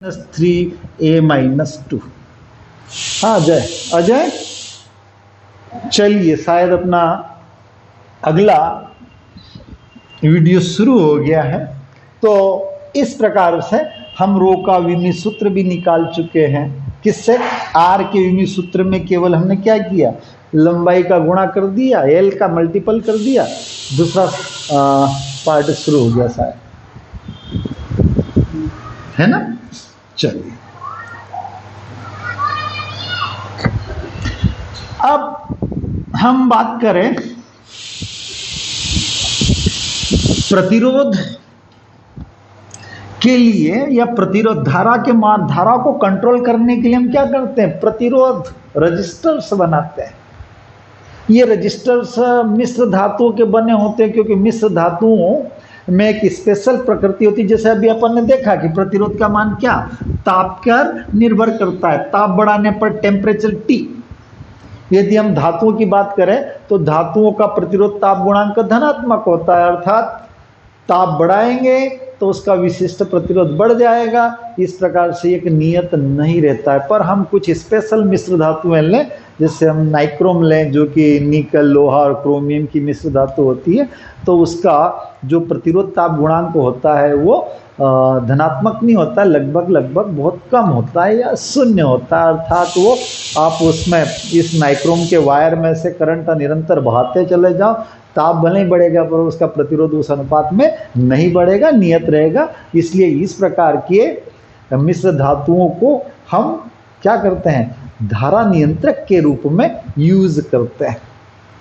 3a-2। हाँ अजय, अजय चलिए, शायद अपना अगला वीडियो शुरू हो गया है। तो इस प्रकार से हम रो का विमीय सूत्र भी निकाल चुके हैं। किससे? आर के विमीय सूत्र में केवल हमने क्या किया, लंबाई का गुणा कर दिया, एल का मल्टीपल कर दिया, दूसरा पार्ट शुरू हो गया शायद, है ना। चलिए, अब हम बात करें प्रतिरोध के लिए, या प्रतिरोध धारा के मान, धारा को कंट्रोल करने के लिए हम क्या करते हैं, प्रतिरोध रजिस्टर्स बनाते हैं। ये रजिस्टर्स मिश्र धातुओं के बने होते हैं, क्योंकि मिश्र धातुओं में एक स्पेशल प्रकृति होती है। जैसे अभी अपन ने देखा कि प्रतिरोध का मान क्या, ताप पर निर्भर करता है, ताप बढ़ाने पर टेम्परेचर T। यदि हम धातुओं की बात करें तो धातुओं का प्रतिरोध ताप गुणांक धनात्मक होता है, अर्थात ताप बढ़ाएंगे तो उसका विशिष्ट प्रतिरोध बढ़ जाएगा। इस प्रकार से एक नियत नहीं रहता है। पर हम कुछ स्पेशल मिश्र धातुएं लें, जैसे हम नाइक्रोम लें जो कि निकल, लोहा और क्रोमियम की मिश्र धातु होती है, तो उसका जो प्रतिरोध ताप गुणांक होता है वो धनात्मक नहीं होता, लगभग बहुत कम होता है या शून्य होता है। अर्थात वो आप उसमें इस नाइक्रोम के वायर में से करंट निरंतर बहाते चले जाओ, ताप भले ही बढ़ेगा पर उसका प्रतिरोध उस अनुपात में नहीं बढ़ेगा, नियत रहेगा। इसलिए इस प्रकार के मिश्र धातुओं को हम क्या करते हैं, धारा नियंत्रक के रूप में यूज करते हैं,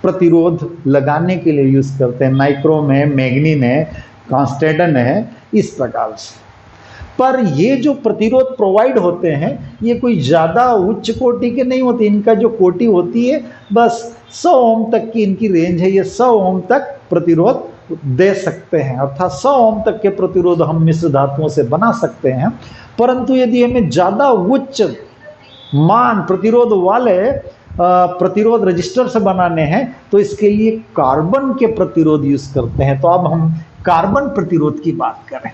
प्रतिरोध लगाने के लिए यूज करते हैं। नाइक्रोम है, मैग्नीन है, कांस्टेडन है, इस प्रकार से। पर ये जो प्रतिरोध प्रोवाइड होते हैं ये कोई ज़्यादा उच्च कोटि के नहीं होते। इनका जो कोटि होती है बस 100 ओम तक की इनकी रेंज है। ये 100 ओम तक प्रतिरोध दे सकते हैं, अर्थात 100 ओम तक के प्रतिरोध हम मिश्र धातुओं से बना सकते हैं। परंतु यदि हमें ज़्यादा उच्च मान प्रतिरोध वाले प्रतिरोध रजिस्टर से बनाने हैं तो इसके लिए कार्बन के प्रतिरोध यूज करते हैं। तो अब हम कार्बन प्रतिरोध की बात करें।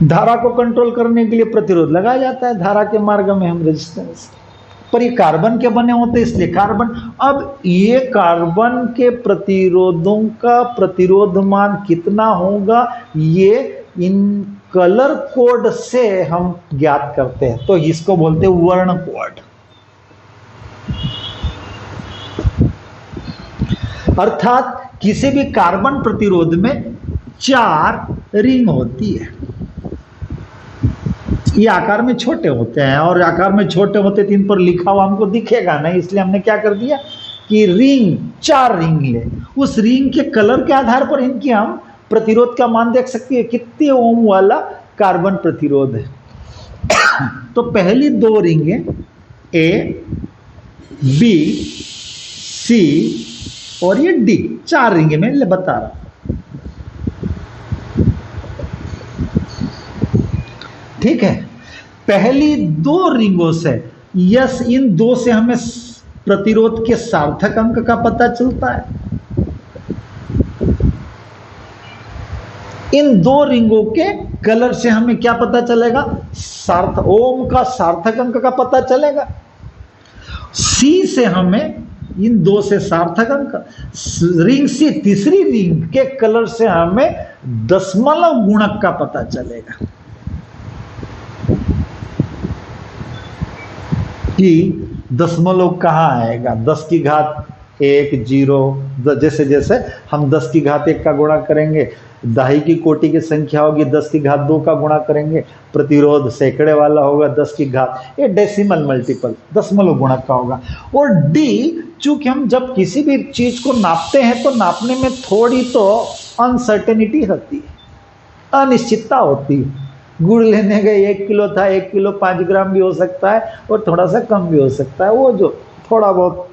धारा को कंट्रोल करने के लिए प्रतिरोध लगाया जाता है, धारा के मार्ग में हम रेजिस्टेंस, पर ये कार्बन के बने होते हैं इसलिए कार्बन। अब ये कार्बन के प्रतिरोधों का प्रतिरोध मान कितना होगा ये इन कलर कोड से हम ज्ञात करते हैं। तो इसको बोलते हैं वर्ण कोड। अर्थात किसी भी कार्बन प्रतिरोध में 4 रिंग होती है। ये आकार में छोटे होते हैं, और आकार में छोटे होते तो इन पर लिखा हुआ हमको दिखेगा नहीं, इसलिए हमने क्या कर दिया कि रिंग, 4 रिंग ले। उस रिंग के कलर के आधार पर इनकी हम प्रतिरोध का मान देख सकते हैं, कितने ओम वाला कार्बन प्रतिरोध है। तो पहली 2 रिंगे A, B, C और ये D, 4 रिंगे मैं बता रहा हूं। ठीक है, पहली 2 रिंगों से, यस, इन 2 से हमें प्रतिरोध के सार्थक अंक का पता चलता है। इन 2 रिंगों के कलर से हमें क्या पता चलेगा, सार्थक ओम का सार्थक अंक का पता चलेगा। सी से हमें इन 2 से सार्थक अंक, रिंग सी, तीसरी रिंग के कलर से हमें दशमलव गुणक का पता चलेगा कि दशमलव कहाँ आएगा। 10 की घात 1, 0, जैसे जैसे हम 10 की घात 1 का गुणा करेंगे, दाही की कोटि की संख्या होगी 10 की घात 2 का गुणा करेंगे, प्रतिरोध सैकड़े वाला होगा 10 की घात, ये डेसिमल मल्टीपल दशमलव गुणक का होगा। और डी, चूंकि हम जब किसी भी चीज को नापते हैं तो नापने में थोड़ी तो अनसर्टेनिटी होती है, अनिश्चितता होती है। गुड़ लेने गए 1 किलो था, 1 किलो 5 ग्राम भी हो सकता है और थोड़ा सा कम भी हो सकता है। वो जो थोड़ा बहुत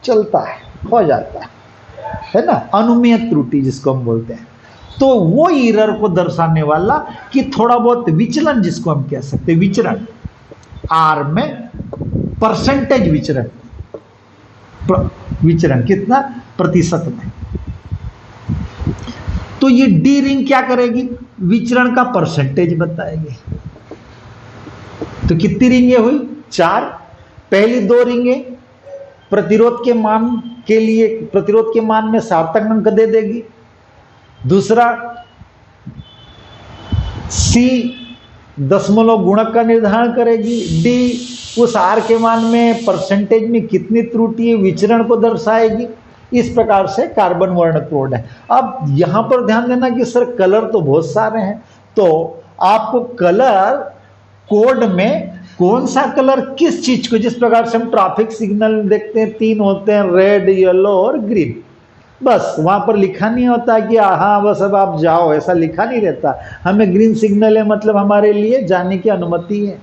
चलता है, हो जाता है ना, अनुमेय त्रुटि जिसको हम बोलते हैं। तो वो एरर को दर्शाने वाला कि थोड़ा बहुत विचलन, जिसको हम कह सकते हैं विचरण, आर में परसेंटेज विचरण, विचरण कितना प्रतिशत में, तो ये डी रिंग क्या करेगी, विचरण का परसेंटेज बताएगी। तो कितनी रिंगें हुई, 4। पहली 2 रिंगें प्रतिरोध के मान के लिए, प्रतिरोध के मान में सार्थक अंक दे देगी। दूसरा सी दशमलव गुणक का निर्धारण करेगी। डी उस आर के मान में परसेंटेज में कितनी त्रुटि है विचरण को दर्शाएगी। इस प्रकार से कार्बन वर्ण कोड है। अब यहां पर ध्यान देना कि सर कलर तो बहुत सारे हैं, तो आपको कलर कोड में कौन सा कलर किस चीज को, जिस प्रकार से हम ट्रैफिक सिग्नल देखते हैं 3 होते हैं, रेड, येलो और ग्रीन, बस वहां पर लिखा नहीं होता कि हाँ बस अब आप जाओ, ऐसा लिखा नहीं रहता। हमें ग्रीन सिग्नल है मतलब हमारे लिए जाने की अनुमति है,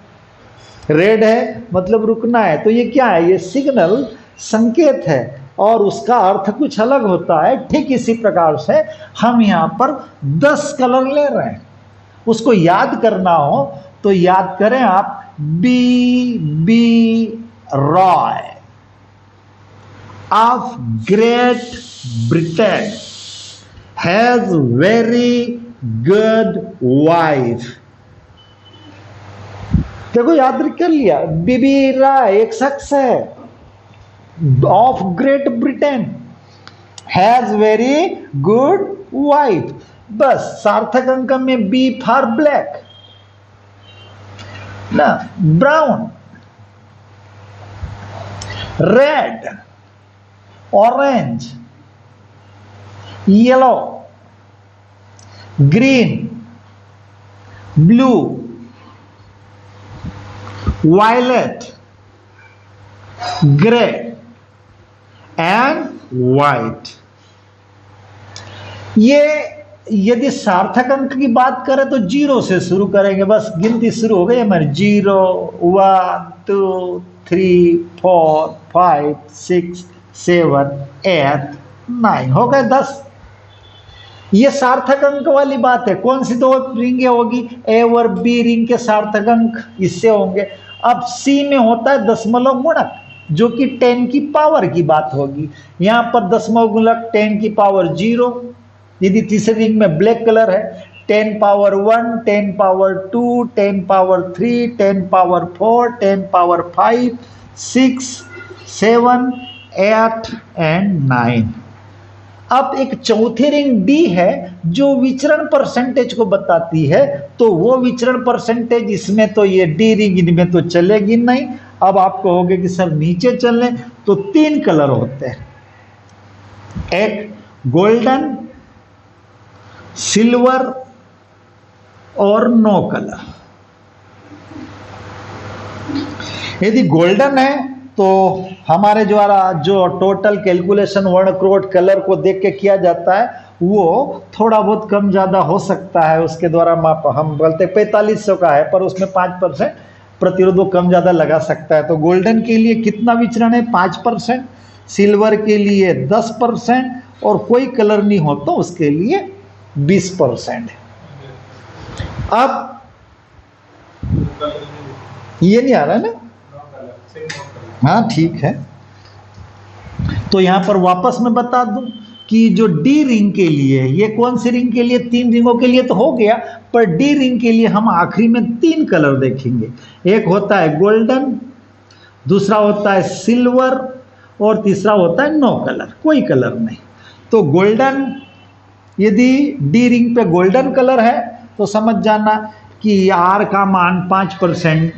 रेड है मतलब रुकना है। तो ये क्या है, ये सिग्नल संकेत है और उसका अर्थ कुछ अलग होता है। ठीक इसी प्रकार से हम यहाँ पर 10 कलर ले रहे हैं, उसको याद करना हो तो याद करें आप, B Roy of Great Britain has very good wife. देखो याद कर लिया, बीबी रॉय एक शख्स है, of Great Britain, has very good wife. बस सार्थक अंक में बी फॉर ब्लैक ना, brown, red, orange, yellow, green, blue, violet, grey and white. ये यदि सार्थक अंक की बात करें तो 0 से शुरू करेंगे, बस गिनती शुरू हो गई हमारी, 0 1 2 3 4 5 6 7 8 9 हो गए 10। ये सार्थक अंक वाली बात है। कौन सी 2 रिंगें होगी, ए और बी रिंग के सार्थक अंक इससे होंगे। अब सी में होता है दशमलव गुणक, जो कि 10 की पावर की बात होगी। यहां पर दशमलव गुणक 10 की पावर 0। यदि तीसरी रिंग में ब्लैक कलर है, 10 power 1, 10 power 2, 10 power 3, 10 power 4, 10 power 5, 6, 7, 8 and 9। अब एक चौथी रिंग डी है जो विचरण परसेंटेज को बताती है, तो वो विचरण परसेंटेज इसमें तो ये डी रिंग इनमें तो चलेगी नहीं। अब आप कहोगे कि सर नीचे चलने, तो 3 कलर होते हैं, एक गोल्डन, सिल्वर और नो कलर। यदि गोल्डन है तो हमारे द्वारा जो टोटल कैलकुलेशन वर्ण कोड कलर को देख के किया जाता है, वो थोड़ा बहुत कम ज़्यादा हो सकता है। उसके द्वारा माप हम बोलते 4500 का है, पर उसमें 5% प्रतिरोध कम ज़्यादा लगा सकता है। तो गोल्डन के लिए कितना विचरण है, 5%, सिल्वर के लिए 10% और कोई कलर नहीं हो तो उसके लिए 20% है। अब ये नहीं आ रहा है ना, हाँ ठीक है। तो यहां पर वापस मैं बता दूं कि जो डी रिंग के लिए, ये कौन सी रिंग के लिए, 3 रिंगों के लिए तो हो गया, पर डी रिंग के लिए हम आखिरी में 3 कलर देखेंगे। एक होता है गोल्डन, दूसरा होता है सिल्वर और तीसरा होता है नो कलर, कोई कलर नहीं। तो गोल्डन, यदि डी रिंग पे गोल्डन कलर है तो समझ जाना कि आर का मान 5%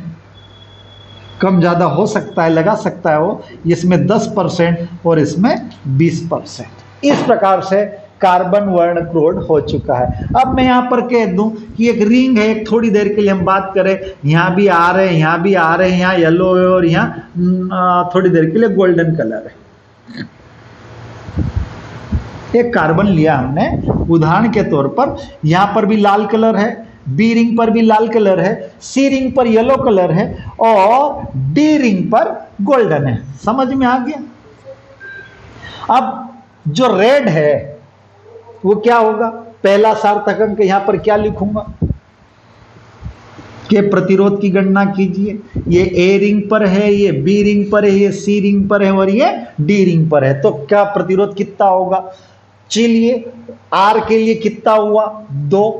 कम ज़्यादा हो सकता है, लगा सकता है वो, इसमें 10% और इसमें 20%। इस प्रकार से कार्बन वर्ण कोड हो चुका है। अब मैं यहाँ पर कह दूं कि एक रिंग है, एक थोड़ी देर के लिए हम बात करें, यहाँ भी आ रहे हैं, यहाँ भी आ रहे हैं, यहाँ येलो है और यहाँ थोड़ी देर के लिए गोल्डन कलर है। एक कार्बन लिया हमने उदाहरण के तौर पर, यहाँ पर भी लाल कलर है, बी रिंग पर भी लाल कलर है, सी रिंग पर येलो कलर है और डी रिंग पर गोल्डन है। समझ में आ गया? अब जो रेड है वो क्या होगा, पहला सार्थक अंक यहां पर क्या लिखूंगा कि प्रतिरोध की गणना कीजिए। ये ए रिंग पर है, ये बी रिंग पर है, ये सी रिंग पर है और ये डी रिंग पर है। तो क्या प्रतिरोध कितना होगा, चलिए R के लिए कितना हुआ 2,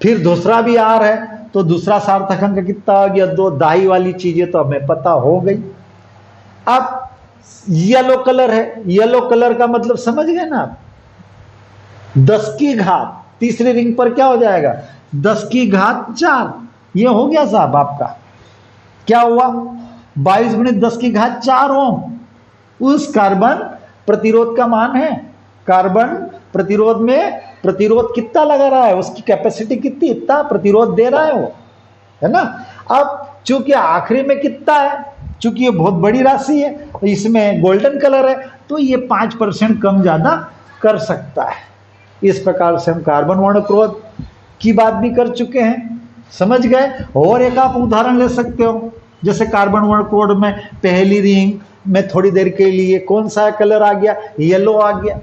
फिर दूसरा भी R है तो दूसरा सार्थक अंक कितना आ गया 2। दाई वाली चीजें तो हमें पता हो गई। अब येलो कलर है, येलो कलर का मतलब समझ गए ना आप, 10 की घात तीसरी रिंग पर क्या हो जाएगा 10 की घात 4। ये हो गया साहब आपका, क्या हुआ 22 गुणित 10 की घात 4 ओम उस कार्बन प्रतिरोध का मान है। कार्बन प्रतिरोध में प्रतिरोध कितना लगा रहा है, उसकी कैपेसिटी कितनी, इतना प्रतिरोध दे रहा है वो, है ना। अब चूंकि आखिरी में कितना है, चूंकि ये बहुत बड़ी राशि है, तो इसमें गोल्डन कलर है तो ये 5% कम ज्यादा कर सकता है। इस प्रकार से हम कार्बन वर्णक्रोध की बात भी कर चुके हैं, समझ गए। और एक आप उदाहरण ले सकते हो, जैसे कार्बन वर्णक्रोध में पहली रिंग में थोड़ी देर के लिए कौन सा कलर आ गया, येलो आ गया,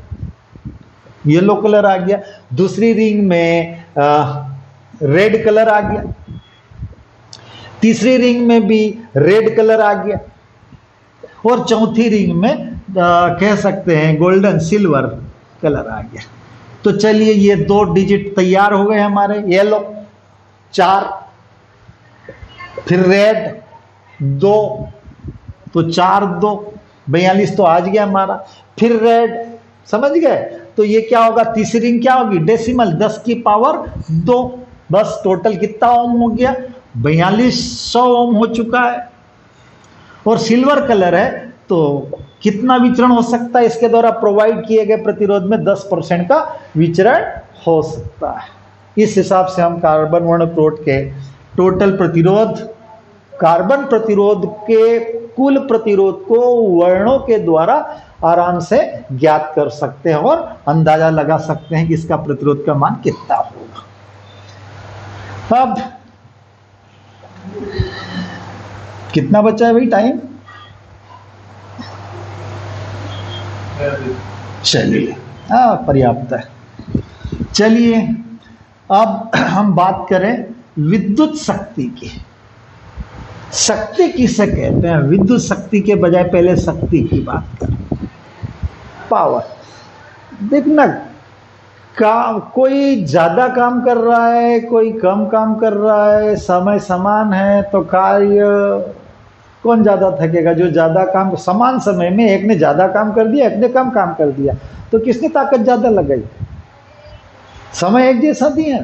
येलो कलर आ गया। दूसरी रिंग में रेड कलर आ गया, तीसरी रिंग में भी रेड कलर आ गया, और चौथी रिंग में कह सकते हैं गोल्डन सिल्वर कलर आ गया। तो चलिए ये 2 डिजिट तैयार हो गए हमारे, येलो 4, फिर रेड 2, तो 4 2 42 तो आज गया हमारा, फिर रेड, समझ गए। तो ये क्या होगा, तीसरी रिंग क्या होगी डेसिमल 10 की पावर 2, बस टोटल कितना ओम हो गया 4200 ओम हो चुका है। और सिल्वर कलर है तो कितना विचरण हो सकता है, इसके द्वारा प्रोवाइड किए गए प्रतिरोध में 10% का विचरण हो सकता है। इस हिसाब से हम कार्बन वर्णक्रोध के टोटल प्रतिरोध, कार्बन प्रतिरोध के कुल प्रतिरोध को वर्णों के द्वारा आराम से ज्ञात कर सकते हैं और अंदाजा लगा सकते हैं कि इसका प्रतिरोध का मान कितना होगा। अब कितना बचा है भाई टाइम, चलिए हाँ पर्याप्त है। चलिए अब हम बात करें विद्युत शक्ति की। शक्ति किसे कहते हैं, विद्युत शक्ति के बजाय पहले शक्ति की बात करें। पावर, देखना कोई ज्यादा काम कर रहा है, कोई कम काम कर रहा है, समय समान है, तो कार्य कौन ज्यादा थकेगा, जो ज्यादा काम समान समय में, एक ने ज्यादा काम कर दिया एक ने कम काम कर दिया, तो किसने ताकत ज्यादा लगाई, समय एक जैसा दिया।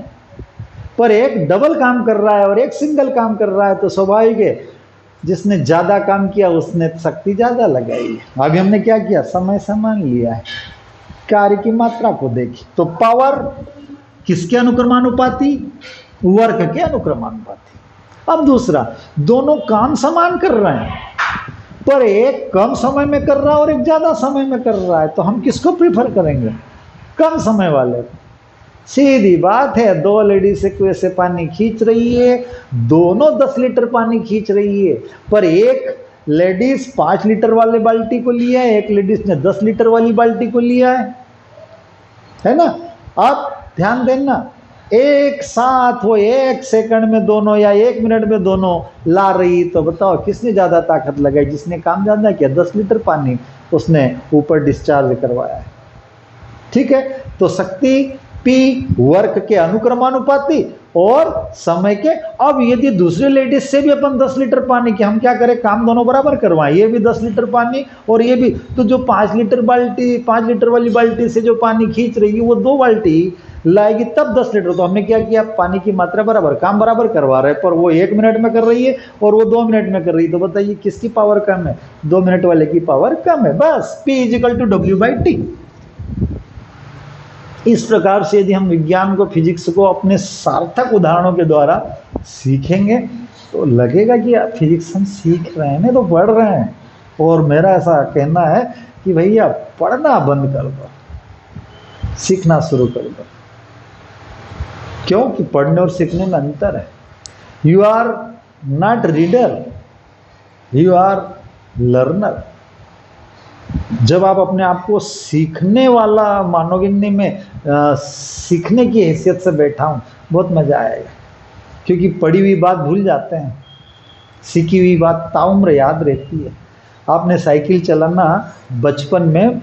पर एक डबल काम कर रहा है और एक सिंगल काम कर रहा है, तो स्वाभाविक है जिसने ज्यादा काम किया उसने शक्ति ज्यादा लगाई है। अभी हमने क्या किया, समय समान लिया है, कार्य की मात्रा को देखी। तो पावर किसके अनुक्रमानुपाती, वर्क के अनुक्रमानुपाती। अब दूसरा, दोनों काम समान कर रहे हैं पर एक कम समय में कर रहा है और एक ज्यादा समय में कर रहा है, तो हम किसको प्रीफर करेंगे, कम समय वाले। सीधी बात है, 2 लेडीज से कुएं से पानी खींच रही है, दोनों 10 लीटर पानी खींच रही है, पर एक लेडीज 5 लीटर वाले बाल्टी को लिया है, एक लेडीज ने 10 लीटर वाली बाल्टी को लिया है ना। आप ध्यान देना, एक साथ वो 1 सेकंड में दोनों या 1 मिनट में दोनों ला रही, तो बताओ किसने ज्यादा ताकत लगाई, जिसने काम ज्यादा किया, 10 लीटर पानी उसने ऊपर डिस्चार्ज करवाया है। ठीक है, तो शक्ति पी वर्क के अनुक्रमानुपाती और समय के। अब यदि दूसरे लेडीज से भी अपन 10 लीटर पानी की, हम क्या करें, काम दोनों बराबर करवाएं, ये भी 10 लीटर पानी और ये भी, तो जो 5 लीटर वाली बाल्टी से जो पानी खींच रही है वो 2 बाल्टी लाएगी तब 10 लीटर। तो हमने क्या किया, पानी की मात्रा बराबर, काम बराबर करवा रहे हैं, पर वो 1 मिनट में कर रही है और वो 2 मिनट में कर रही है, तो बताइए किसकी पावर कम है, 2 मिनट वाले की पावर कम है। बस P = W/T। इस प्रकार से यदि हम विज्ञान को, फिजिक्स को अपने सार्थक उदाहरणों के द्वारा सीखेंगे तो लगेगा कि फिजिक्स हम सीख रहे हैं, नहीं तो पढ़ रहे हैं। और मेरा ऐसा कहना है कि भैया पढ़ना बंद कर दो, सीखना शुरू कर दो, क्योंकि पढ़ने और सीखने में अंतर है। You are not reader, you are learner. जब आप अपने आप को सीखने वाला मानोगे नहीं, मैं सीखने की हैसियत से बैठा हूँ, बहुत मजा आएगा, क्योंकि पढ़ी हुई बात भूल जाते हैं, सीखी हुई बात ताउम्र याद रहती है। आपने साइकिल चलाना बचपन में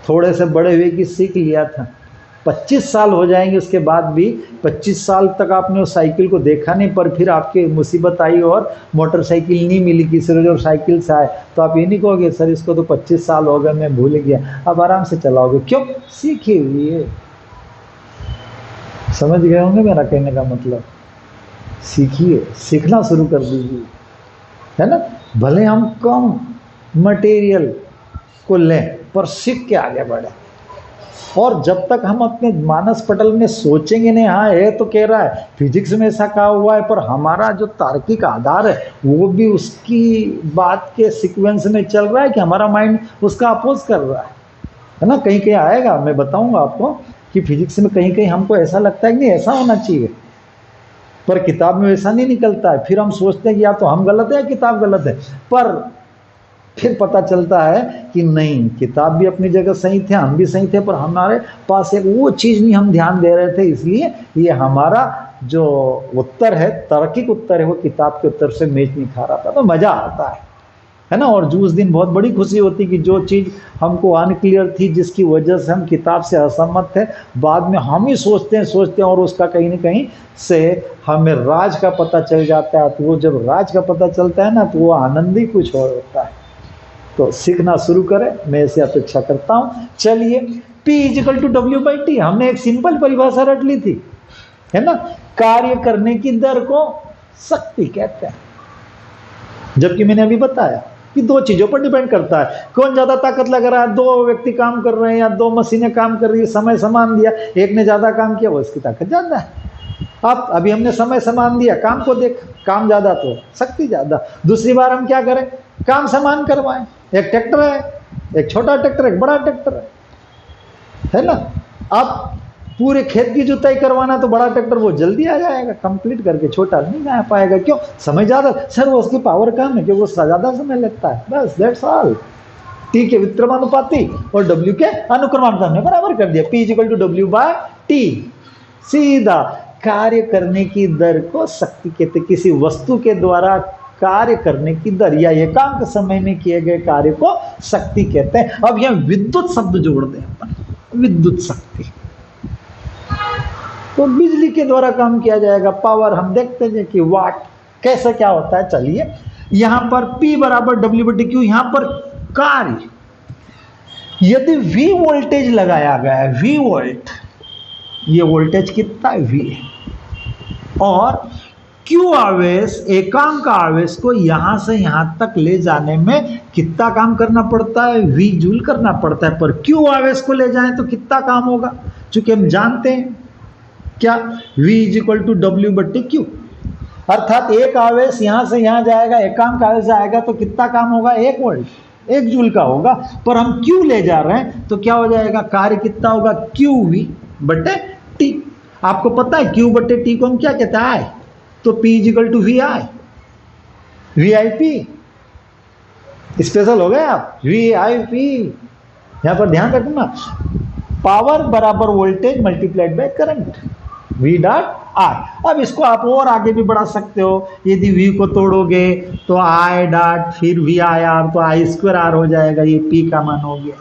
थोड़े से बड़े हुए की सीख लिया था, 25 साल हो जाएंगे उसके बाद भी 25 साल तक आपने उस साइकिल को देखा नहीं, पर फिर आपकी मुसीबत आई और मोटरसाइकिल नहीं मिली, किसी रोज और साइकिल से आए, तो आप ये नहीं कहोगे सर इसको तो 25 साल हो गए मैं भूल गया, आप आराम से चलाओगे। क्यों? सीखी हुई है। समझ गए होंगे मेरा कहने का मतलब? सीखिए, सीखना शुरू कर दीजिए, है ना। भले हम कम मटेरियल को लें पर सीख के आगे बढ़े। और जब तक हम अपने मानस पटल में सोचेंगे नहीं, हाँ ये तो कह रहा है फिजिक्स में ऐसा कहा हुआ है, पर हमारा जो तार्किक आधार है वो भी उसकी बात के सीक्वेंस में चल रहा है कि हमारा माइंड उसका अपोज कर रहा है ना। कहीं कहीं आएगा, मैं बताऊंगा आपको कि फिजिक्स में कहीं कहीं हमको ऐसा लगता है कि नहीं ऐसा होना चाहिए, पर किताब में वैसा नहीं निकलता है। फिर हम सोचते हैं कि या तो हम गलत है या किताब गलत है, पर फिर पता चलता है कि नहीं, किताब भी अपनी जगह सही थे, हम भी सही थे, पर हमारे पास एक वो चीज़ नहीं हम ध्यान दे रहे थे, इसलिए ये हमारा जो उत्तर है, तार्किक उत्तर है, वो किताब के उत्तर से मैच नहीं खा रहा था। तो मज़ा आता है ना। और जो उस दिन बहुत बड़ी खुशी होती कि जो चीज़ हमको अनक्लियर थी, जिसकी वजह से हम किताब से असहमत थे, बाद में हम ही सोचते हैं और उसका कहीं ना कहीं से हमें राज का पता चल जाता है। तो वो जब राज का पता चलता है ना, तो वो आनंद ही कुछ और होता है। तो सीखना शुरू करें, मैं इसे अपेक्षा करता हूं। चलिए, P = W/T, हमने एक सिंपल परिभाषा रट ली थी, है ना। कार्य करने की दर को शक्ति कहते हैं, जबकि मैंने अभी बताया कि दो चीजों पर डिपेंड करता है, कौन ज्यादा ताकत लगा रहा है। दो व्यक्ति काम कर रहे हैं या दो मशीनें काम कर रही है, समय समान दिया, एक ने ज्यादा काम किया, वो इसकी ताकत ज्यादा है। अब अभी हमने समय समान दिया, काम को देख, काम ज्यादा तो शक्ति ज्यादा। दूसरी बार हम क्या करें, काम समान करवाएं। एक ट्रैक्टर है, एक छोटा ट्रैक्टर, एक बड़ा ट्रैक्टर है ना। अब पूरे खेत की जुताई करवाना तो बड़ा ट्रैक्टर वो जल्दी आ जाएगा कंप्लीट करके, छोटा नहीं आ पाएगा। क्यों? समय ज्यादा, सर वो उसकी पावर कम है, क्योंकि वो ज्यादा समय लगता है, बस दैट्स ऑल। T के व्युत्क्रमानुपाती और W के अनुक्रमानुपाती हमने बराबर कर दिया। P = W/T। सीधा कार्य करने की दर को शक्ति कहते, किसी वस्तु के द्वारा कार्य करने की दर या एकांक समय में किए गए कार्य को शक्ति कहते हैं। अब यह विद्युत शब्द जोड़ दें अपन, विद्युत शक्ति, तो बिजली के द्वारा काम किया जाएगा, पावर। हम देखते हैं कि वाट कैसे क्या होता है। चलिए, यहां पर P = W/Q, यहां पर कार्य, यदि V वोल्टेज लगाया गया है, V वोल्ट, ये वोल्टेज कितना है V है, और Q आवेश, एकांक आवेश को यहां से यहां तक ले जाने में कितना काम करना पड़ता है, V जूल करना पड़ता है। पर Q आवेश को ले जाएं तो कितना काम होगा, चूंकि हम जानते हैं क्या, V = W/Q, अर्थात एक आवेश यहां से यहां जाएगा, एकांक आवेश आएगा तो कितना काम होगा, 1 वोल्ट, 1 जूल का होगा। पर हम Q ले जा रहे हैं तो क्या हो जाएगा, कार्य कितना होगा, QV/T। आपको पता है Q/T को हम क्या कहते हैं, तो P = VI, VIP, स्पेशल हो गए आप, VIP। यहां पर ध्यान रखना, पावर बराबर voltage multiplied by current, V.I। अब इसको आप और आगे भी बढ़ा सकते हो, यदि V को तोड़ोगे तो I., फिर VIR, तो I² हो जाएगा, ये P का मान हो गया,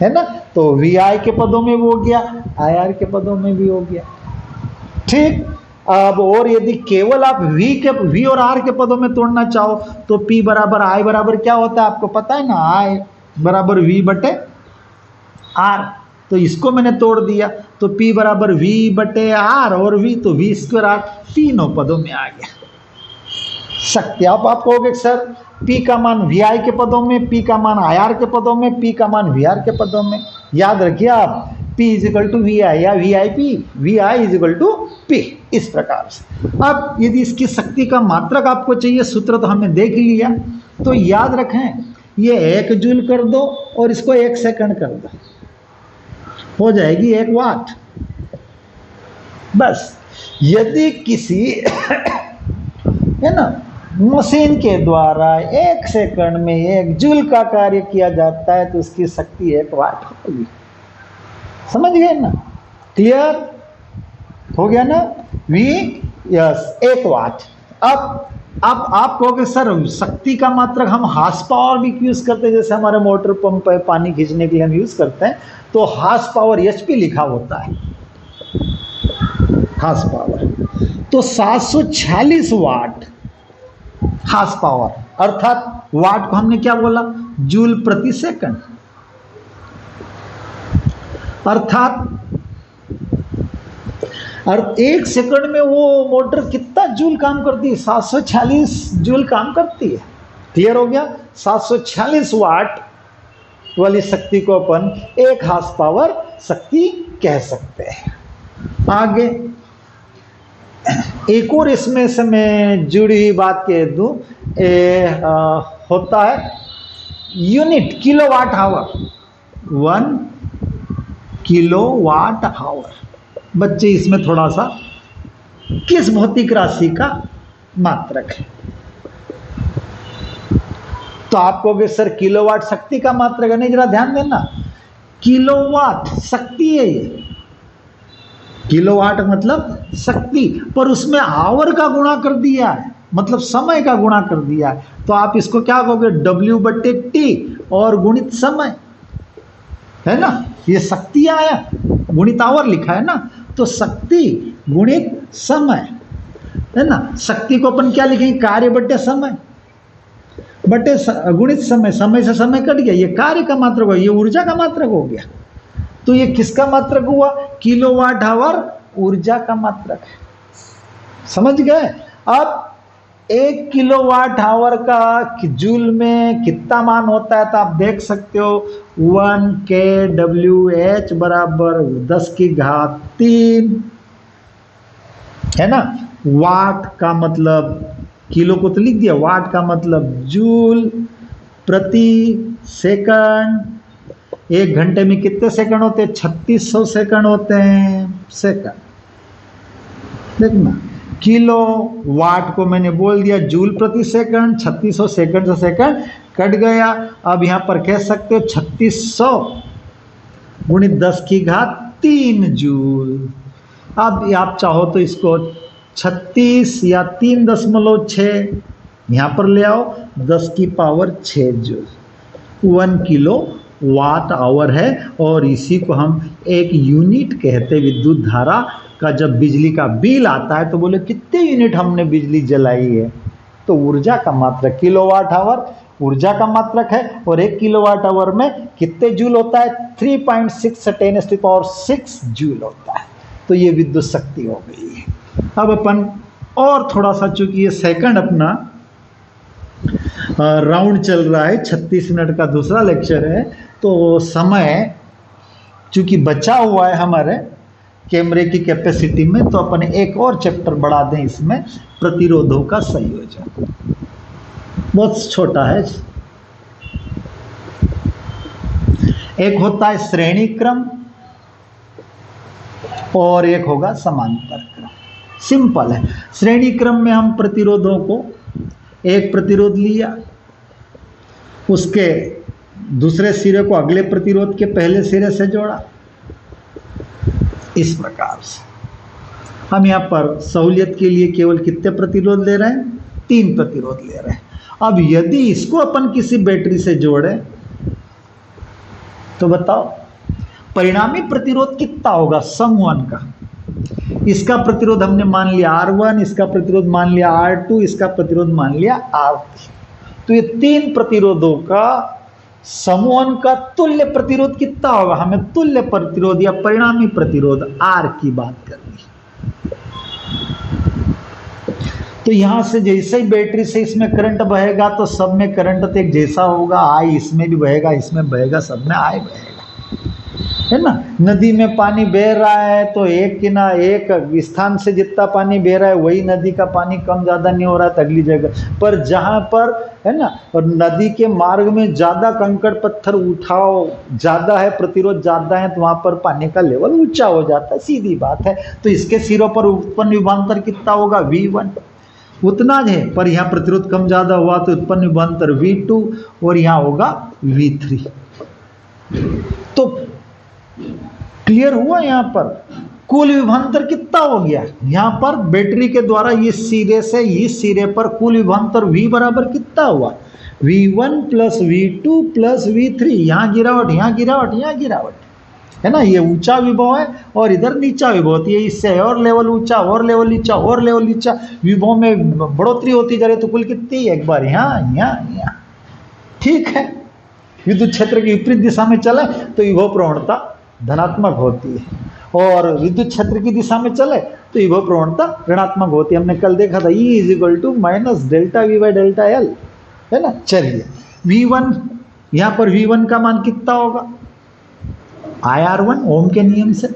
है ना। तो VI के पदों में भी हो गया, IR के पदों में भी हो गया, ठीक। अब और यदि केवल आप V और R के पदों में तोड़ना चाहो तो P = I बराबर क्या होता है, आपको पता है ना, I = V/R। तो इसको मैंने तोड़ दिया तो P = V/R, और V तो V²R, तीनों पदों में आ गया शक्ति। आप कहोगे सर P का मान VI के पदों में, P का मान IR के पदों में, P का मान VR के पदों में। याद रखिए आप, P = VI या VIP, VI = P, इस प्रकार से। अब यदि इसकी शक्ति का मात्रक आपको चाहिए, सूत्र तो हमने देख लिया, तो याद रखें ये 1 जूल कर दो और इसको 1 सेकंड कर दो, हो जाएगी 1 वाट। बस यदि किसी है ना मशीन के द्वारा 1 सेकंड में 1 जूल का कार्य किया जाता है तो उसकी शक्ति 1 वाट होगी। समझ गए ना, क्लियर हो गया ना, V, यस, 1 वाट। अब अब आप कहोगे सर शक्ति का मात्रक हम हार्स पावर भी यूज करते हैं, जैसे हमारे मोटर पंप है पानी खींचने के लिए हम यूज करते हैं, तो हार्स पावर एचपी लिखा होता है, हार्स पावर। तो 746 वाट हार्स पावर, अर्थात वाट को हमने क्या बोला, जूल प्रति सेकंड, अर्थात और 1 सेकंड में वो मोटर कितना जूल काम करती है, 746 जूल काम करती है। क्लियर हो गया, 746 वाट वाली शक्ति को अपन 1 हार्स पावर शक्ति कह सकते हैं। आगे एक और इसमें से मैं जुड़ी हुई बात कह दूं, होता है unit kilowatt hour, 1 kilowatt hour. बच्चे इसमें थोड़ा सा किस भौतिक राशि का मात्रक है, तो आप कहोगे सर किलोवाट शक्ति का मात्रक है। नहीं, जरा ध्यान देना, किलोवाट शक्ति है ये, किलोवाट मतलब शक्ति, पर उसमें आवर का गुणा कर दिया है, मतलब समय का गुणा कर दिया है, तो आप इसको क्या कहोगे, W/T और गुणित समय, है ना, ये शक्ति आया, गुणित आवर लिखा है ना, तो शक्ति गुणित समय, है ना। शक्ति को अपन क्या लिखेंगे, कार्य बटे समय बटे गुणित समय, समय से समय कट गया, ये कार्य का मात्रक हो, ये ऊर्जा का मात्रक हो गया। तो ये किसका मात्रक हुआ, किलोवाट आवर ऊर्जा का मात्रक है, समझ गए। अब 1 किलोवाट आवर का जूल में कितना मान होता है, तो आप देख सकते हो 1 kWh बराबर 10⁻³ है ना। वाट का मतलब, किलो को तो लिख दिया, वाट का मतलब जूल प्रति सेकंड। 1 घंटे में कितने सेकंड होते हैं, 3600 सेकंड होते हैं सेकंड, देखना। किलो वाट को मैंने बोल दिया जूल प्रति सेकंड, 3600 सेकंड से सेकंड कट गया। अब यहां पर कह सकते हो 3600 गुणित 10⁻³ जूल। अब आप चाहो तो इसको 36 या 3.6 यहां पर ले आओ, 10⁻6 जूल, 1 किलो वाट आवर है। और इसी को हम एक यूनिट कहते, विद्युत धारा का जब बिजली का बिल आता है तो बोले कितने यूनिट हमने बिजली जलाई है, तो ऊर्जा का मात्रक, किलोवाट आवर ऊर्जा का मात्रक है, और 1 किलोवाट आवर में कितने जूल होता है, 3.6 10⁻6 जूल होता है। तो ये विद्युत शक्ति हो गई है। अब अपन और थोड़ा सा, चूंकि ये सेकंड अपना राउंड चल रहा है, 36 मिनट का दूसरा लेक्चर है, तो समय चूंकि बचा हुआ है हमारे कैमरे की कैपेसिटी में, तो अपन एक और चैप्टर बढ़ा दें इसमें, प्रतिरोधों का संयोजन, बहुत छोटा है। एक होता है श्रेणी क्रम और एक होगा समांतर क्रम। सिंपल है, श्रेणी क्रम में हम प्रतिरोधों को, एक प्रतिरोध लिया, उसके दूसरे सिरे को अगले प्रतिरोध के पहले सिरे से जोड़ा, इस प्रकार से। हम यहाँ पर सहूलियत के लिए केवल कितने प्रतिरोध ले रहे हैं, 3 प्रतिरोध ले रहे हैं। अब यदि इसको अपन किसी बैटरी से जोड़े तो बताओ परिणामी प्रतिरोध कितना होगा, सम 1 का। इसका प्रतिरोध हमने मान लिया R1, इसका प्रतिरोध मान लिया R2, इसका प्रतिरोध मान लिया R3। तो ये 3 प्रतिरोधों का समूहन का तुल्य प्रतिरोध कितना होगा, हमें तुल्य प्रतिरोध या परिणामी प्रतिरोध R की बात करनी है। तो यहां से जैसे ही बैटरी से इसमें करंट बहेगा तो सब में करंट तो एक जैसा होगा, I इसमें भी बहेगा, इसमें बहेगा, सब में I बहेगा, है ना। नदी में पानी बह रहा है तो एक स्थान से जितना पानी बह रहा है वही नदी का पानी कम ज़्यादा नहीं हो रहा है अगली जगह पर, जहाँ पर है ना, और नदी के मार्ग में ज़्यादा कंकड़ पत्थर उठाव ज़्यादा है, प्रतिरोध ज़्यादा है, तो वहाँ पर पानी का लेवल ऊंचा हो जाता है, सीधी बात है। तो इसके सिरों पर उत्पन्न विभवांतर कितना होगा, V1 उतना है, पर यहाँ प्रतिरोध कम ज़्यादा हुआ तो उत्पन्न विभवांतर V2 और यहाँ होगा V3। तो क्लियर हुआ यहाँ पर। कुल विभवांतर कितना हो गया, यहां पर बैटरी के द्वारा इस सिरे से इस सिरे पर कुल विभवांतर V बराबर कितना हुआ, V1 plus V2 plus V3। यहां गिरावट, यहां गिरावट, यहां गिरावट, है ना। ये ऊंचा विभव है और इधर नीचा विभव होती है, इससे और लेवल ऊंचा और लेवल नीचा और लेवल नीचा, विभव में बढ़ोतरी होती जा रही है। तो कुल कितनी, एक बार यहाँ यहाँ यहाँ, ठीक है। विद्युत क्षेत्र की विपरीत दिशा में चले तो विभव प्रवणता धनात्मक होती है, और विद्युत क्षेत्र की दिशा में चले तो विभव प्रवणता ऋणात्मक होती है। हमने कल देखा था E is equal to minus delta V by delta L, है ना। चलिए V1, यहाँ पर V1 का मान कितना होगा, IR1 ओम के नियम से,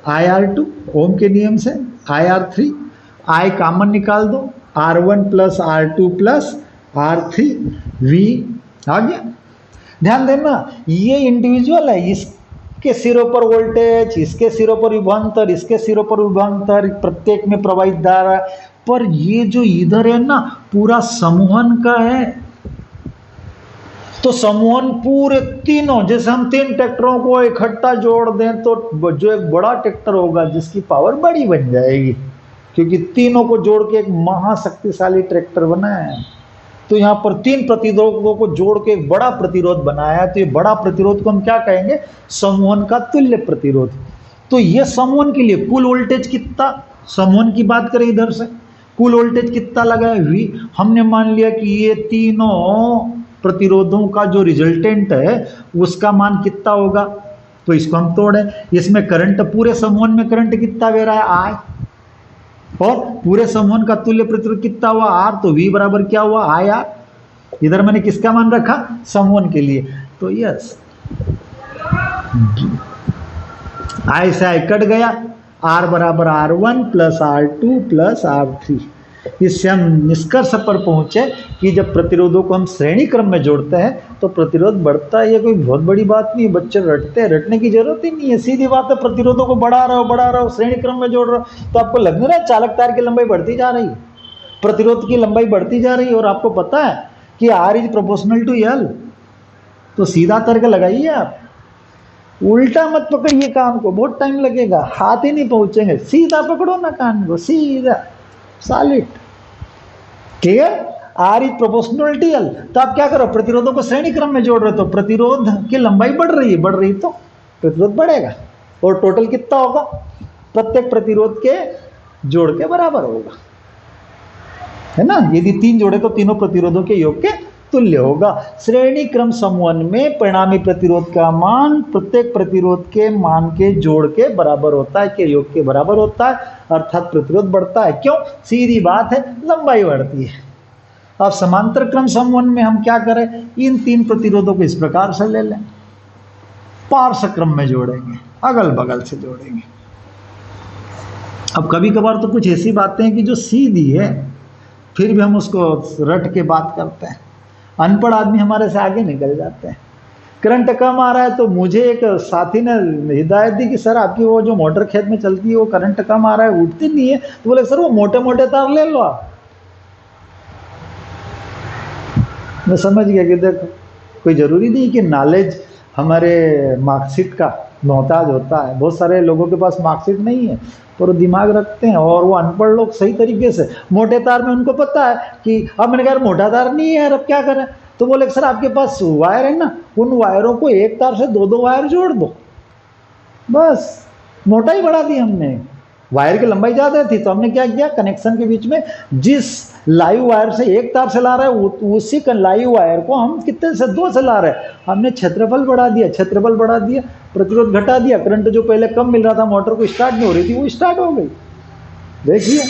IR2 ओम के नियम से, IR3, I कॉमन निकाल दो, R1 plus R2 plus R3 V आ गया। ध्यान देना ये इंडिविजुअल है, इसके सिरों पर वोल्टेज, इसके सिरों पर विभवांतर, इसके सिरों पर विभवांतर, प्रत्येक में प्रवाहित धारा, पर ये जो इधर है ना पूरा समूहन का है। तो समूहन पूरे तीनों, जैसे हम 3 ट्रैक्टरों को इकट्ठा जोड़ दें तो जो एक बड़ा ट्रैक्टर होगा जिसकी पावर बड़ी बन जाएगी, क्योंकि तीनों को जोड़ के एक महाशक्तिशाली ट्रैक्टर बनाया है। तो यहाँ पर 3 प्रतिरोधकों को जोड़ के एक बड़ा प्रतिरोध बनाया है। तो ये बड़ा प्रतिरोध को हम क्या कहेंगे, समूहन का तुल्य प्रतिरोध। तो ये समूहन के लिए कुल वोल्टेज कितना, समूहन की बात करें इधर से, कुल वोल्टेज कितना लगा है V। हमने मान लिया कि ये तीनों प्रतिरोधों का जो रिजल्टेंट है उसका मान कितना होगा, तो इसको हम तोड़ें। इसमें करंट, पूरे समूहन में करंट कितना दे रहा है I, और पूरे समूहन का तुल्य प्रतिरोध कितना हुआ R, तो V बराबर क्या हुआ IR। इधर मैंने किसका मान रखा, समूहन के लिए, तो यस I से I कट गया, R बराबर R1 plus R2 plus R3। इससे हम निष्कर्ष पर पहुंचे कि जब प्रतिरोधों को हम श्रेणी क्रम में जोड़ते हैं तो प्रतिरोध बढ़ता है। ये कोई बहुत बड़ी बात नहीं है, बच्चे रटते हैं, रटने की जरूरत ही नहीं है, सीधी बात है। प्रतिरोधों को बढ़ा रहा हो श्रेणी क्रम में जोड़ रहा हो तो आपको लग नहीं रहा चालक तार की लंबाई बढ़ती जा रही है, प्रतिरोध की लंबाई बढ़ती जा रही है। और आपको पता है कि R is proportional to L, तो सीधा तर्क लगाइए आप, उल्टा मत पकड़िए कान को, बहुत टाइम लगेगा, हाथ ही नहीं पहुंचेंगे। सीधा पकड़ो ना कान को, सीधा सॉलिड, ठीक है। R is proportional to L, तो आप क्या करो, प्रतिरोधों को श्रेणी क्रम में जोड़ रहे हो तो प्रतिरोध की लंबाई बढ़ रही है तो प्रतिरोध बढ़ेगा, और टोटल कितना होगा, प्रत्येक प्रतिरोध के जोड़ के बराबर होगा, है ना। यदि 3 जोड़े तो तीनों प्रतिरोधों के योग के तुल्य होगा। श्रेणी क्रम समूहन में परिणामी प्रतिरोध का मान प्रत्येक प्रतिरोध के मान के जोड़ के बराबर होता है, के योग के बराबर होता है, अर्थात प्रतिरोध बढ़ता है। क्यों, सीधी बात है, लंबाई बढ़ती है। अब समांतर क्रम समूहन में हम क्या करें, इन 3 प्रतिरोधों को इस प्रकार से ले लें, पार्श्व क्रम में जोड़ेंगे, अगल बगल से जोड़ेंगे। अब कभी कभार तो कुछ ऐसी बातें हैं कि जो सीधी है फिर भी हम उसको रट के बात करते हैं, अनपढ़ आदमी हमारे से आगे निकल जाते हैं। करंट कम आ रहा है तो मुझे एक साथी ने हिदायत दी कि सर आपकी वो जो मोटर खेत में चलती है वो करंट कम आ रहा है, उठती नहीं है। तो बोले सर वो मोटे मोटे तार ले लो आप। मैं समझ गया कि देखो कोई ज़रूरी नहीं कि नॉलेज हमारे मार्कशीट का मोहताज होता है। बहुत सारे लोगों के पास मार्कशीट नहीं है पर वो दिमाग रखते हैं, और वो अनपढ़ लोग सही तरीके से मोटे तार में उनको पता है कि अब मैंने कहा मोटा तार नहीं है यार, अब क्या करें। तो बोले सर आपके पास वायर है ना, उन वायरों को एक तार से 2-2 वायर जोड़ दो, बस मोटाई बढ़ा दी हमने। वायर की लंबाई ज़्यादा थी तो हमने क्या किया, कनेक्शन के बीच में जिस लाइव वायर से एक तार से ला रहा है उसी लाइव वायर को हम कितने से 2 से ला रहे हैं। हमने क्षेत्रफल बढ़ा दिया, प्रतिरोध घटा दिया, करंट जो पहले कम मिल रहा था, मोटर को स्टार्ट नहीं हो रही थी, वो स्टार्ट हो गई। देखिए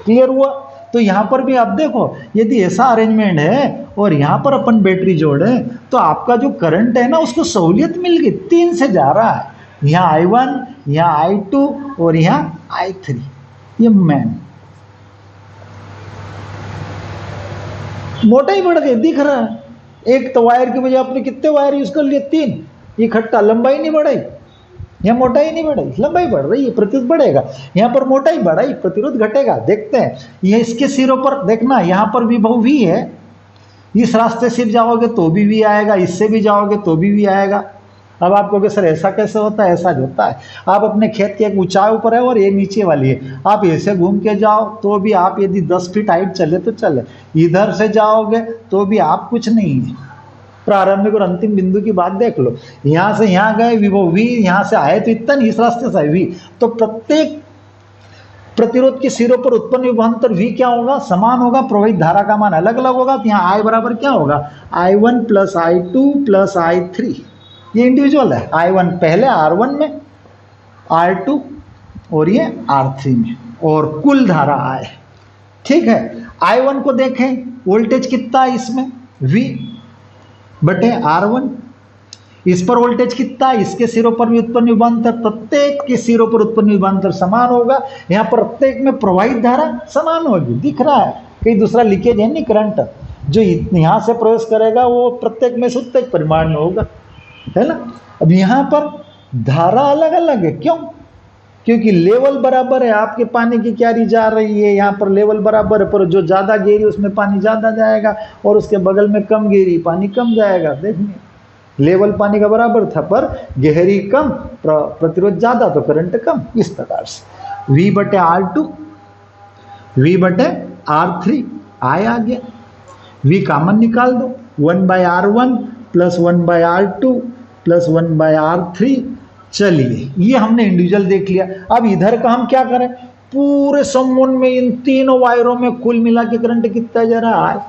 क्लियर हुआ। तो यहाँ पर भी आप देखो, यदि ऐसा अरेंजमेंट है और यहाँ पर अपन बैटरी जोड़े तो आपका जो करंट है ना उसको सहूलियत मिल गई, 3 से जा रहा है, यहाँ I1, यहाँ I2 और यहाँ I3। ये मैन मोटाई बढ़ गई, दिख रहा है। एक तो वायर की वजह आपने कितने वायर यूज कर लिए, 3 इकट्ठा, लंबाई नहीं बढ़ाई, यहाँ मोटाई नहीं बढ़ाई, लंबाई बढ़ रही है, प्रतिरोध बढ़ेगा। यहाँ पर मोटाई बढ़ाई, प्रतिरोध घटेगा। देखते हैं ये इसके सिरों पर देखना, यहाँ पर विभव V है, इस रास्ते से जाओगे तो भी V आएगा, इससे भी जाओगे तो भी V आएगा, अब आप कहोगे सर ऐसा कैसे होता है? ऐसा होता है। आप अपने खेत के एक ऊंचाई ऊपर है और ये नीचे वाली है, आप ऐसे घूम के जाओ तो भी आप यदि 10 फीट हाइट चले तो चले, इधर से जाओगे तो भी आप कुछ नहीं है। प्रारंभिक और अंतिम बिंदु की बात देख लो, यहाँ से यहाँ गए वो v, यहाँ से आए तो इतना नहीं, इस रास्ते से आए v, तो प्रत्येक प्रतिरोध के सिरों पर उत्पन्न विभवांतर V क्या होगा? समान होगा, प्रवाहित धारा का मान अलग अलग होगा। तो यहाँ I बराबर क्या होगा? I1 plus I2 plus I3। ये इंडिविजुअल है, I1 पहले R1 में, R2 और ये R3 में, और कुल धारा I। ठीक है, I1 को देखें, वोल्टेज कितना है इसमें? V बटे R1। इस पर वोल्टेज कितना है? इसके सिरों पर भी उत्पन्न विभवांतर, प्रत्येक के सिरों पर उत्पन्न विभवांतर समान होगा। यहाँ प्रत्येक में प्रवाहित धारा समान होगी, दिख रहा है, कहीं दूसरा लीकेज है नहीं। करंट जो यहाँ से प्रवेश करेगा वो प्रत्येक में से उतना परिमाण में होगा, है ना। अब यहाँ पर धारा अलग अलग है, क्यों? क्योंकि लेवल बराबर है, आपके पानी की क्यारी जा रही है, यहाँ पर लेवल बराबर है, पर जो ज़्यादा गहरी उसमें पानी ज़्यादा जाएगा और उसके बगल में कम गहरी पानी कम जाएगा। देखिए लेवल पानी का बराबर था, पर गहरी कम, प्रतिरोध ज़्यादा तो करंट कम। इस प्रकार से V बटे R2, V बटे R3 I आ गया। V कॉमन निकाल दो, 1/R1 plus 1/R2 plus 1/R3। चलिए ये हमने इंडिविजुअल देख लिया। अब इधर का हम क्या करें? पूरे समूह में इन तीनों वायरों में कुल मिला के करंट कितना जा रहा है?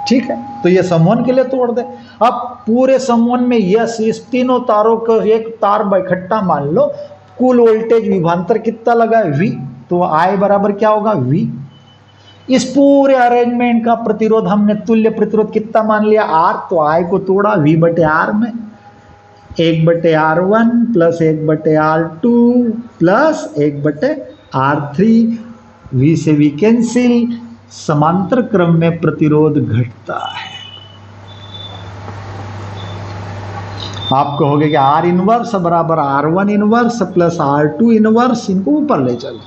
ठीक है, तो ये समूह के लिए तोड़ दे। अब पूरे समूह में यस, इस तीनों तारों को एक तार इकट्ठा मान लो, कुल वोल्टेज विभवांतर कितना लगा है? V। तो I बराबर क्या होगा? V। इस पूरे अरेंजमेंट का प्रतिरोध हमने तुल्य प्रतिरोध कितना मान लिया? R। तो I को तोड़ा V बटे R में, 1 बटे R1 प्लस 1 बटे R2 प्लस 1 बटे R3। V से V कैंसिल, समांतर क्रम में प्रतिरोध घटता है। आप कहोगे कि R इनवर्स बराबर R1 inverse plus R2 inverse, इनको ऊपर ले चलो।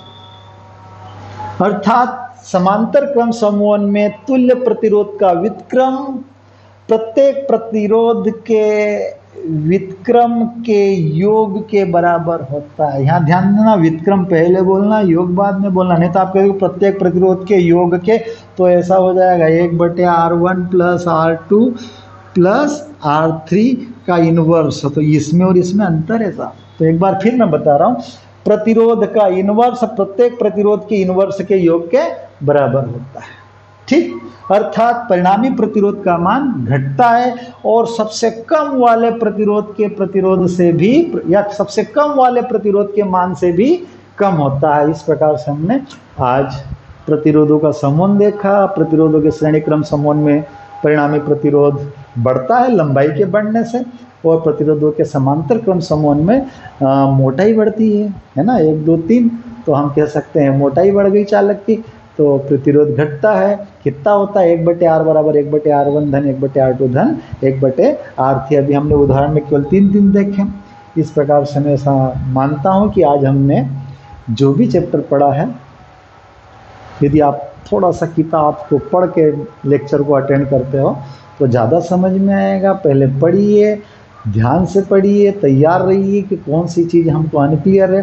अर्थात समांतर क्रम समूह में तुल्य प्रतिरोध का व्युत्क्रम प्रत्येक प्रतिरोध के व्युत्क्रम के योग के बराबर होता है। यहाँ ध्यान देना, व्युत्क्रम पहले बोलना, योग बाद में बोलना, नहीं तो आप कहोगे प्रत्येक प्रतिरोध के योग के, तो ऐसा हो जाएगा 1 बटे R1 plus R2 plus R3 का इनवर्स। तो इसमें और इसमें अंतर है साहब। तो एक बार फिर मैं बता रहा हूँ, प्रतिरोध का इनवर्स प्रत्येक प्रतिरोध के इनवर्स के योग के बराबर होता है। ठीक, अर्थात परिणामी प्रतिरोध का मान घटता है और सबसे कम वाले प्रतिरोध के प्रतिरोध से भी, या सबसे कम वाले प्रतिरोध के मान से भी कम होता है। इस प्रकार से हमने आज प्रतिरोधों का समूह देखा। प्रतिरोधों के श्रेणी क्रम समूह में परिणामी प्रतिरोध बढ़ता है लंबाई के बढ़ने से, और प्रतिरोधों के समांतर क्रम समूह में मोटाई बढ़ती है ना, 1 2 3। तो हम कह सकते हैं मोटाई बढ़ गई चालक की, तो प्रतिरोध घटता है। कितना होता है? 1 बटे R बराबर 1 बटे R1 धन 1 बटे R2 धन 1 बटे R3। अभी हमने उदाहरण में केवल 3 दिन देखे। इस प्रकार से मैं ऐसा मानता हूँ कि आज हमने जो भी चैप्टर पढ़ा है, यदि आप थोड़ा सा किताब को पढ़ के लेक्चर को अटेंड करते हो तो ज़्यादा समझ में आएगा। पहले पढ़िए, ध्यान से पढ़िए, तैयार रहिए कि कौन सी चीज़ हमको अनक्लियर है।